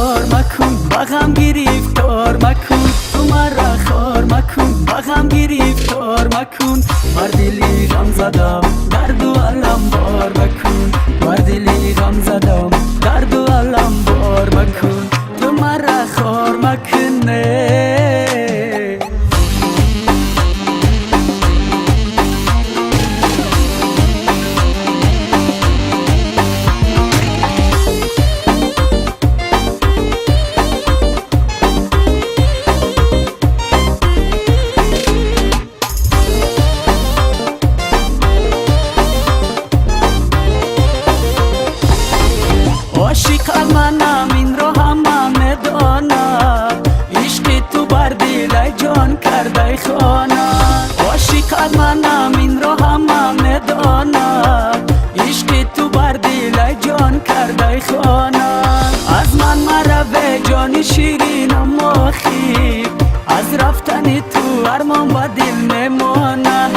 خار مکن بغم گرفتار مکن تو مرا خار مکن بغم گرفتار مکن بر دلی غم زدم درد و علم بار مکن بر دلی غم زدم درد و علم بار مکن تو مرا خار مکنه عاشق از منم این رو همه میداند عشق تو بر دل جان کرده خانه عاشق از منم این رو همه میداند عشق تو بر دل جان کرده خانه از من مروه جان شیرینم مخیب از رفتن تو ارمان با دل میمانه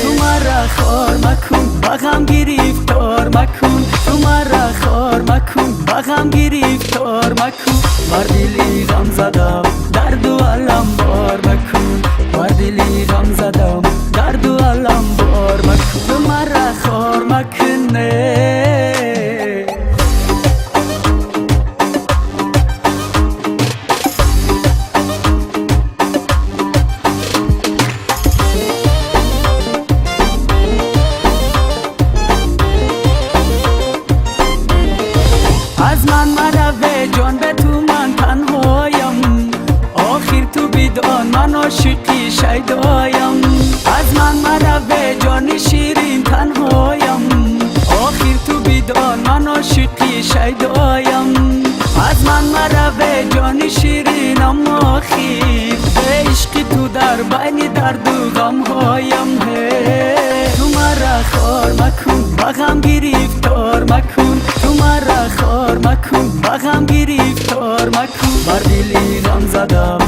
تو مرا خار مکن بغم گرفتار مکن تو مرا خار مکن بغم گرفتار مکن بر دلی غم زدم درد و علم بار مکن بر دلی غم زدم درد و علم بار مکن تو مرا خار مکنه از من مروه جان به تو من تنهایم آخر تو بدان من عاشقی شیدایم از من مروه جان شیرین تنهایم آخر تو بدان من عاشقی شیدایم از من مروه جان شیرینم آخر به عشق تو در بین درد و غم هایم تو مرا خار مکن بغم گرفتار مکن تو مرا خار مکن بغم گرفتار مکن بر دلی غم زدم